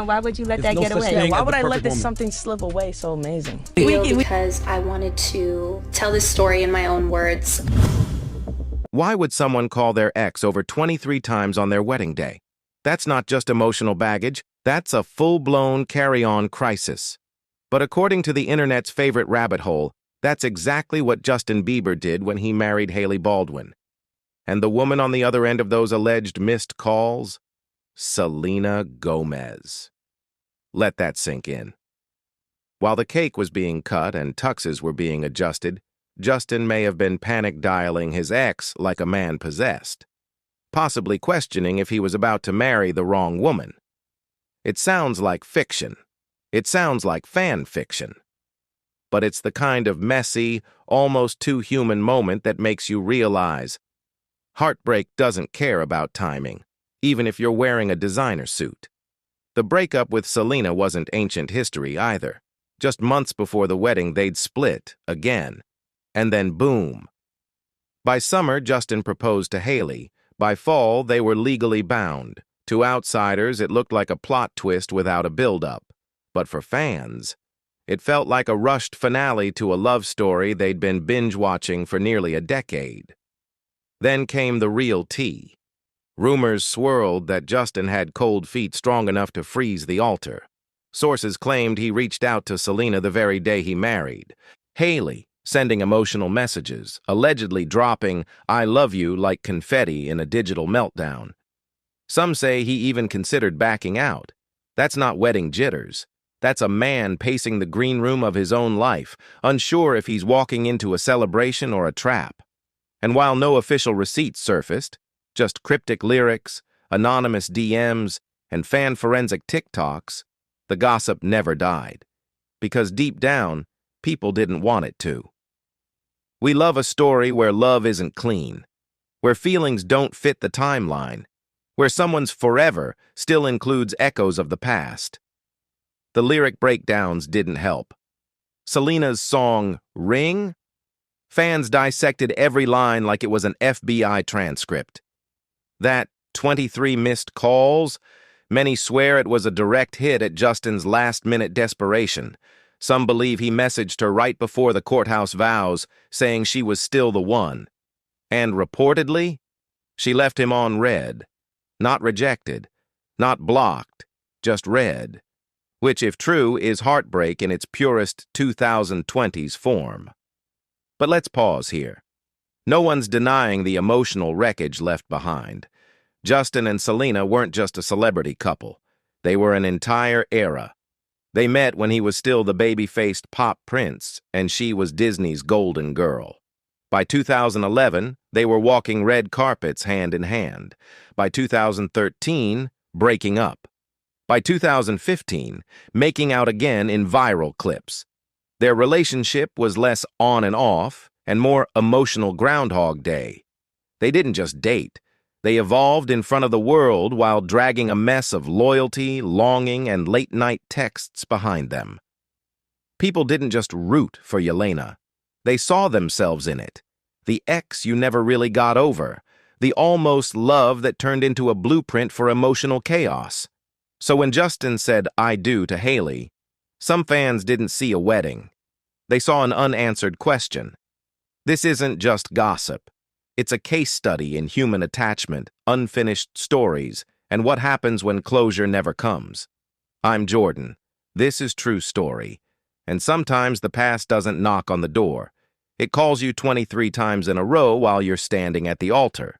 Why would you let There's that no get such away? thing Why as would the I let perfect this woman. something slip away so amazing? Because I wanted to tell this story in my own words. Why would someone call their ex over 23 times on their wedding day? That's not just emotional baggage, that's a full-blown carry-on crisis. But according to the internet's favorite rabbit hole, that's exactly what Justin Bieber did when he married Hailey Baldwin. And the woman on the other end of those alleged missed calls? Selena Gomez. Let that sink in. While the cake was being cut and tuxes were being adjusted, Justin may have been panic dialing his ex like a man possessed, possibly questioning if he was about to marry the wrong woman. It sounds like fiction. It sounds like fan fiction. But it's the kind of messy, almost too human moment that makes you realize heartbreak doesn't care about timing, even if you're wearing a designer suit. The breakup with Selena wasn't ancient history either. Just months before the wedding, they'd split again. And then boom. By summer, Justin proposed to Hailey. By fall, they were legally bound. To outsiders, it looked like a plot twist without a build-up. But for fans, it felt like a rushed finale to a love story they'd been binge-watching for nearly a decade. Then came the real tea. Rumors swirled that Justin had cold feet strong enough to freeze the altar. Sources claimed he reached out to Selena the very day he married. Hailey, sending emotional messages, allegedly dropping "I love you" like confetti in a digital meltdown. Some say he even considered backing out. That's not wedding jitters. That's a man pacing the green room of his own life, unsure if he's walking into a celebration or a trap. And while no official receipts surfaced, just cryptic lyrics, anonymous DMs, and fan forensic TikToks, the gossip never died. Because deep down, people didn't want it to. We love a story where love isn't clean, where feelings don't fit the timeline, where someone's forever still includes echoes of the past. The lyric breakdowns didn't help. Selena's song, Ring? Fans dissected every line like it was an FBI transcript. That 23 missed calls? Many swear it was a direct hit at Justin's last-minute desperation. Some believe he messaged her right before the courthouse vows, saying she was still the one. And reportedly, she left him on red. Not rejected, not blocked, just red. Which, if true, is heartbreak in its purest 2020s form. But let's pause here. No one's denying the emotional wreckage left behind. Justin and Selena weren't just a celebrity couple. They were an entire era. They met when he was still the baby-faced pop prince, and she was Disney's golden girl. By 2011, they were walking red carpets hand in hand. By 2013, breaking up. By 2015, making out again in viral clips. Their relationship was less on and off, and more emotional Groundhog Day. They didn't just date. They evolved in front of the world while dragging a mess of loyalty, longing, and late-night texts behind them. People didn't just root for Yelena. They saw themselves in it. The ex you never really got over. The almost love that turned into a blueprint for emotional chaos. So when Justin said "I do" to Hailey, some fans didn't see a wedding. They saw an unanswered question. This isn't just gossip. It's a case study in human attachment, unfinished stories, and what happens when closure never comes. I'm Jordan. This is True Story. And sometimes the past doesn't knock on the door. It calls you 23 times in a row while you're standing at the altar.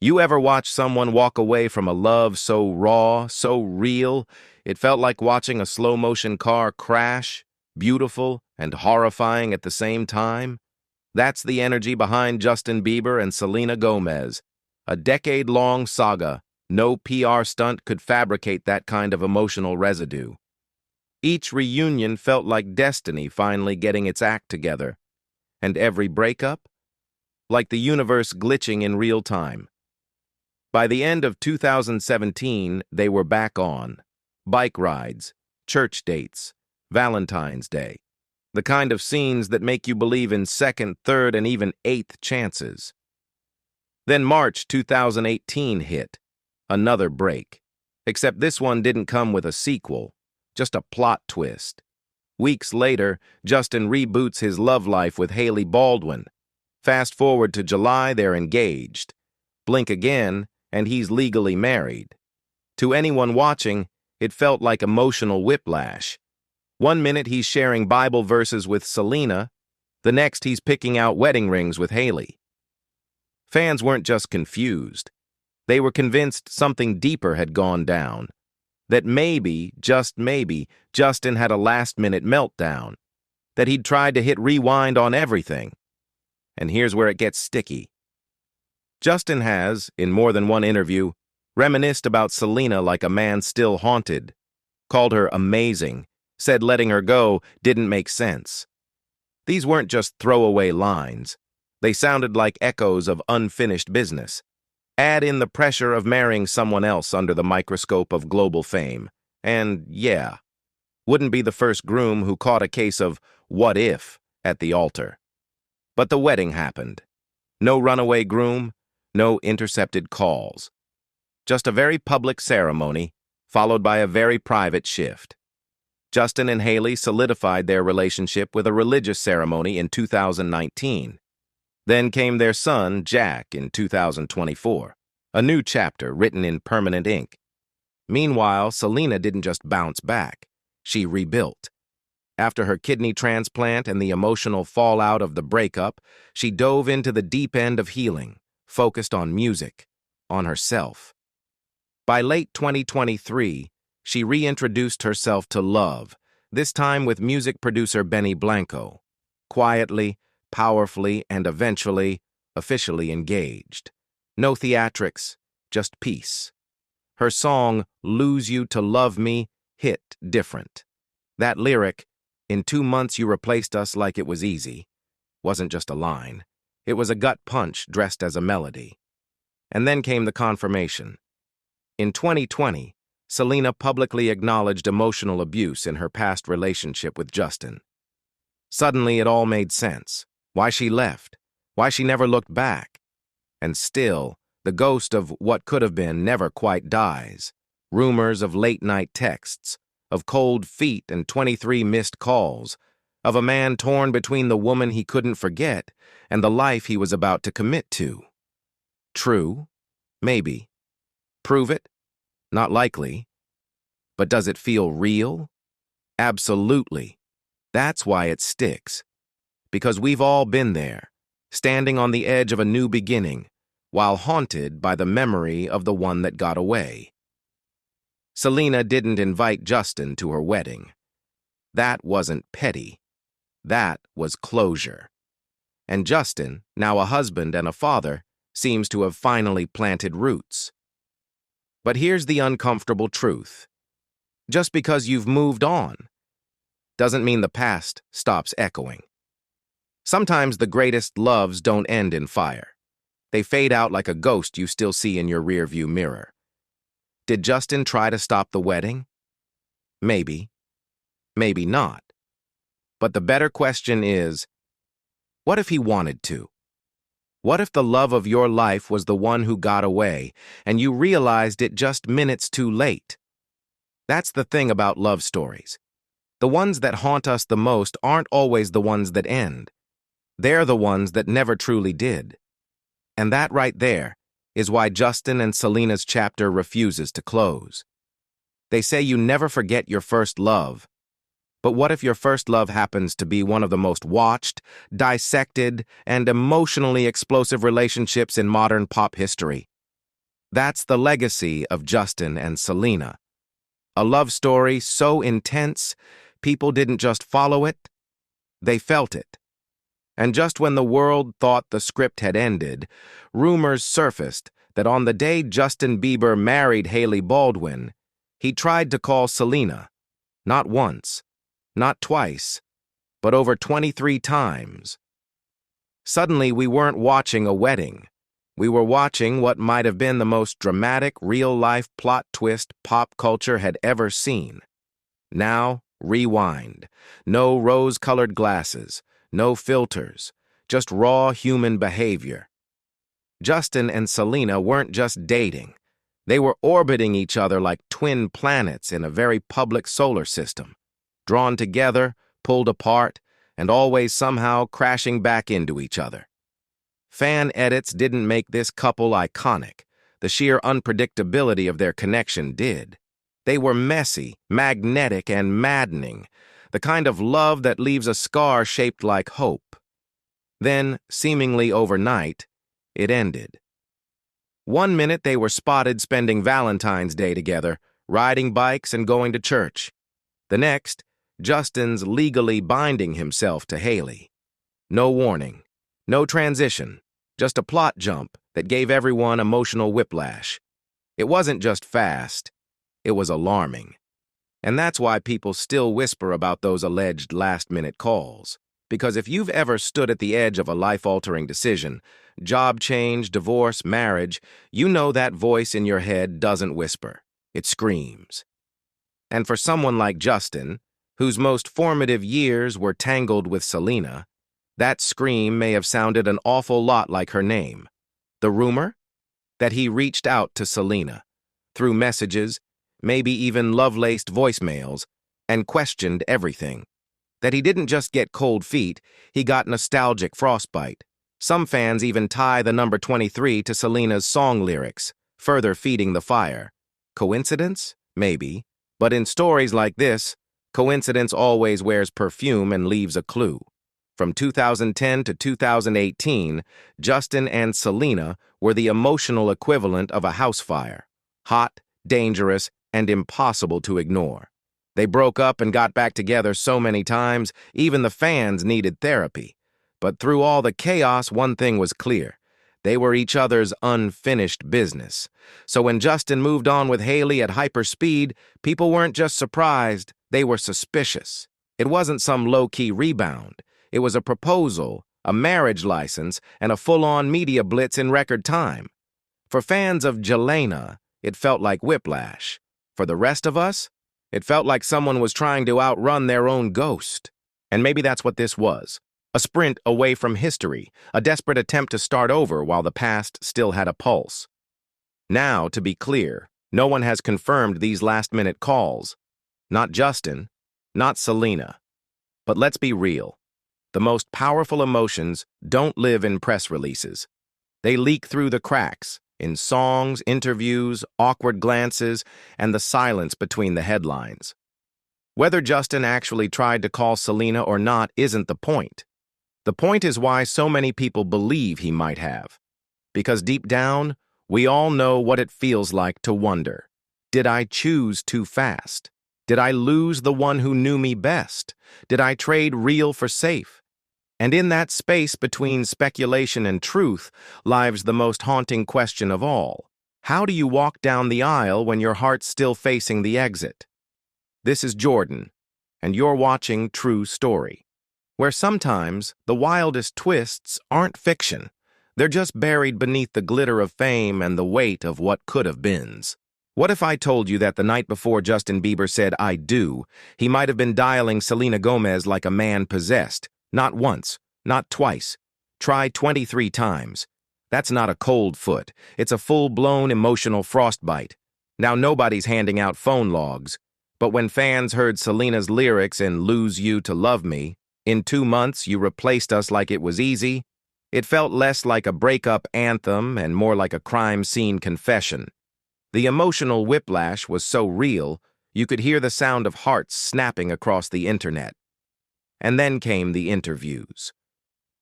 You ever watch someone walk away from a love so raw, so real, it felt like watching a slow-motion car crash, beautiful and horrifying at the same time? That's the energy behind Justin Bieber and Selena Gomez. A decade-long saga. No PR stunt could fabricate that kind of emotional residue. Each reunion felt like destiny finally getting its act together. And every breakup? Like the universe glitching in real time. By the end of 2017, they were back on. Bike rides, church dates, Valentine's Day. The kind of scenes that make you believe in second, third, and even eighth chances. Then March 2018 hit. Another break. Except this one didn't come with a sequel, just a plot twist. Weeks later, Justin reboots his love life with Hailey Baldwin. Fast forward to July, they're engaged. Blink again, and he's legally married. To anyone watching, it felt like emotional whiplash. One minute he's sharing Bible verses with Selena, the next he's picking out wedding rings with Hailey. Fans weren't just confused. They were convinced something deeper had gone down. That maybe, just maybe, Justin had a last-minute meltdown. That he'd tried to hit rewind on everything. And here's where it gets sticky. Justin has, in more than one interview, reminisced about Selena like a man still haunted, called her amazing, said letting her go didn't make sense. These weren't just throwaway lines. They sounded like echoes of unfinished business. Add in the pressure of marrying someone else under the microscope of global fame, and yeah, wouldn't be the first groom who caught a case of what if at the altar. But the wedding happened. No runaway groom, no intercepted calls. Just a very public ceremony, followed by a very private shift. Justin and Hailey solidified their relationship with a religious ceremony in 2019. Then came their son, Jack, in 2024, a new chapter written in permanent ink. Meanwhile, Selena didn't just bounce back, she rebuilt. After her kidney transplant and the emotional fallout of the breakup, she dove into the deep end of healing, focused on music, on herself. By late 2023, she reintroduced herself to love, this time with music producer Benny Blanco, quietly, powerfully, and eventually, officially engaged. No theatrics, just peace. Her song, Lose You to Love Me, hit different. That lyric, "In 2 months you replaced us like it was easy," wasn't just a line. It was a gut punch dressed as a melody. And then came the confirmation. In 2020, Selena publicly acknowledged emotional abuse in her past relationship with Justin. Suddenly it all made sense. Why she left, why she never looked back. And still, the ghost of what could have been never quite dies. Rumors of late-night texts, of cold feet and 23 missed calls, of a man torn between the woman he couldn't forget and the life he was about to commit to. True? Maybe. Prove it? Not likely. But does it feel real? Absolutely. That's why it sticks. Because we've all been there, standing on the edge of a new beginning, while haunted by the memory of the one that got away. Selena didn't invite Justin to her wedding. That wasn't petty. That was closure. And Justin, now a husband and a father, seems to have finally planted roots. But here's the uncomfortable truth. Just because you've moved on doesn't mean the past stops echoing. Sometimes the greatest loves don't end in fire. They fade out like a ghost you still see in your rearview mirror. Did Justin try to stop the wedding? Maybe. Maybe not. But the better question is, what if he wanted to? What if the love of your life was the one who got away, and you realized it just minutes too late? That's the thing about love stories. The ones that haunt us the most aren't always the ones that end. They're the ones that never truly did. And that right there is why Justin and Selena's chapter refuses to close. They say you never forget your first love. But what if your first love happens to be one of the most watched, dissected, and emotionally explosive relationships in modern pop history? That's the legacy of Justin and Selena. A love story so intense, people didn't just follow it, they felt it. And just when the world thought the script had ended, rumors surfaced that on the day Justin Bieber married Hailey Baldwin, he tried to call Selena, not once, not twice, but over 23 times. Suddenly, we weren't watching a wedding. We were watching what might have been the most dramatic real-life plot twist pop culture had ever seen. Now, rewind. No rose-colored glasses. No filters, just raw human behavior. Justin and Selena weren't just dating. They were orbiting each other like twin planets in a very public solar system, drawn together, pulled apart, and always somehow crashing back into each other. Fan edits didn't make this couple iconic. The sheer unpredictability of their connection did. They were messy, magnetic, and maddening, the kind of love that leaves a scar shaped like hope. Then, seemingly overnight, it ended. One minute they were spotted spending Valentine's Day together, riding bikes and going to church. The next, Justin's legally binding himself to Hailey. No warning, no transition, just a plot jump that gave everyone emotional whiplash. It wasn't just fast, it was alarming. And that's why people still whisper about those alleged last-minute calls. Because if you've ever stood at the edge of a life-altering decision, job change, divorce, marriage, you know that voice in your head doesn't whisper. It screams. And for someone like Justin, whose most formative years were tangled with Selena, that scream may have sounded an awful lot like her name. The rumor? That he reached out to Selena, through messages, maybe even love-laced voicemails, and questioned everything. That he didn't just get cold feet, he got nostalgic frostbite. Some fans even tie the number 23 to Selena's song lyrics, further feeding the fire. Coincidence? Maybe. But in stories like this, coincidence always wears perfume and leaves a clue. From 2010 to 2018, Justin and Selena were the emotional equivalent of a house fire. Hot, dangerous, and impossible to ignore. They broke up and got back together so many times, even the fans needed therapy. But through all the chaos, one thing was clear. They were each other's unfinished business. So when Justin moved on with Hailey at hyperspeed, people weren't just surprised, they were suspicious. It wasn't some low-key rebound. It was a proposal, a marriage license, and a full-on media blitz in record time. For fans of Selena, it felt like whiplash. For the rest of us, it felt like someone was trying to outrun their own ghost. And maybe that's what this was. A sprint away from history, a desperate attempt to start over while the past still had a pulse. Now, to be clear, no one has confirmed these last-minute calls. Not Justin, not Selena. But let's be real. The most powerful emotions don't live in press releases. They leak through the cracks, in songs, interviews, awkward glances, and the silence between the headlines. Whether Justin actually tried to call Selena or not isn't the point. The point is why so many people believe he might have. Because deep down, we all know what it feels like to wonder. Did I choose too fast? Did I lose the one who knew me best? Did I trade real for safe? And in that space between speculation and truth lies the most haunting question of all. How do you walk down the aisle when your heart's still facing the exit? This is Jordan, and you're watching True Story, where sometimes the wildest twists aren't fiction. They're just buried beneath the glitter of fame and the weight of what could have beens. What if I told you that the night before Justin Bieber said "I do," he might have been dialing Selena Gomez like a man possessed? Not once, not twice. Try 23 times. That's not a cold foot. It's a full-blown emotional frostbite. Now nobody's handing out phone logs. But when fans heard Selena's lyrics in "Lose You to Love Me," "In 2 months you replaced us like it was easy," it felt less like a breakup anthem and more like a crime scene confession. The emotional whiplash was so real, you could hear the sound of hearts snapping across the internet. And then came the interviews.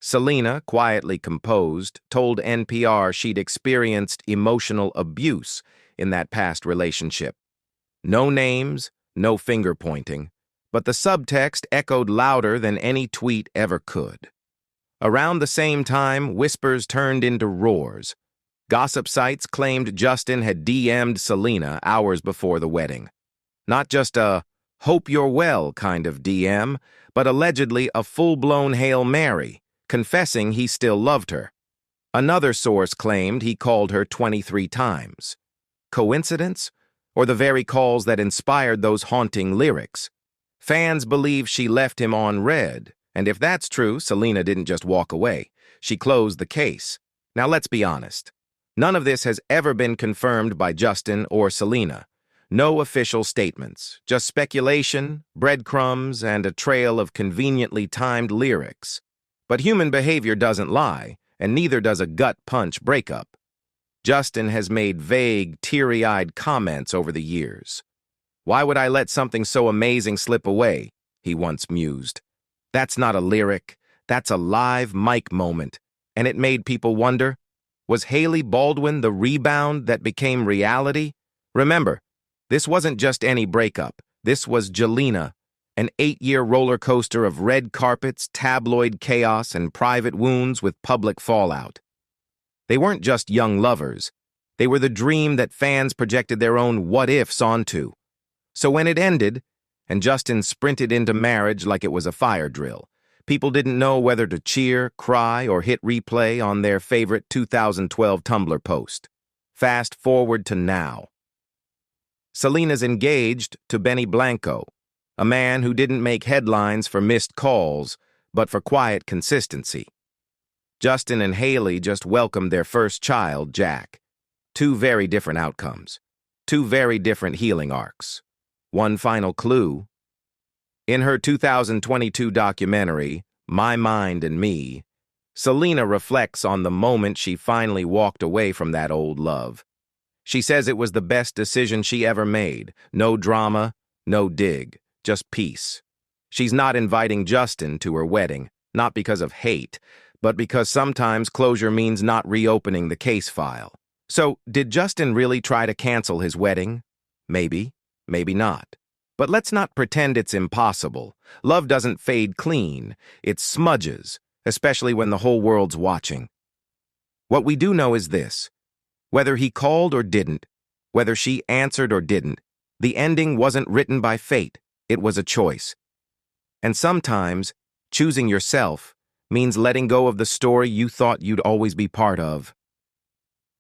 Selena, quietly composed, told NPR she'd experienced emotional abuse in that past relationship. No names, no finger-pointing, but the subtext echoed louder than any tweet ever could. Around the same time, whispers turned into roars. Gossip sites claimed Justin had DM'd Selena hours before the wedding. Not just a "hope you're well" kind of DM, but allegedly a full-blown Hail Mary, confessing he still loved her. Another source claimed he called her 23 times. Coincidence? Or the very calls that inspired those haunting lyrics? Fans believe she left him on red, and if that's true, Selena didn't just walk away. She closed the case. Now let's be honest. None of this has ever been confirmed by Justin or Selena. No official statements, just speculation, breadcrumbs, and a trail of conveniently timed lyrics. But human behavior doesn't lie, and neither does a gut-punch breakup. Justin has made vague, teary-eyed comments over the years. "Why would I let something so amazing slip away?" he once mused. "That's not a lyric, that's a live mic moment." And it made people wonder, was Hailey Baldwin the rebound that became reality? Remember, this wasn't just any breakup. This was Selena, an 8-year roller coaster of red carpets, tabloid chaos, and private wounds with public fallout. They weren't just young lovers. They were the dream that fans projected their own what-ifs onto. So when it ended, and Justin sprinted into marriage like it was a fire drill, people didn't know whether to cheer, cry, or hit replay on their favorite 2012 Tumblr post. Fast forward to now. Selena's engaged to Benny Blanco, a man who didn't make headlines for missed calls, but for quiet consistency. Justin and Hailey just welcomed their first child, Jack. Two very different outcomes. Two very different healing arcs. One final clue. In her 2022 documentary, My Mind and Me, Selena reflects on the moment she finally walked away from that old love. She says it was the best decision she ever made. No drama, no dig, just peace. She's not inviting Justin to her wedding, not because of hate, but because sometimes closure means not reopening the case file. So, did Justin really try to cancel his wedding? Maybe, maybe not. But let's not pretend it's impossible. Love doesn't fade clean. It smudges, especially when the whole world's watching. What we do know is this. Whether he called or didn't, whether she answered or didn't, the ending wasn't written by fate. It was a choice. And sometimes, choosing yourself means letting go of the story you thought you'd always be part of.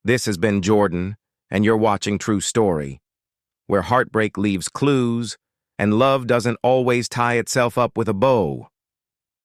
This has been Jordan, and you're watching True Story, where heartbreak leaves clues, and love doesn't always tie itself up with a bow.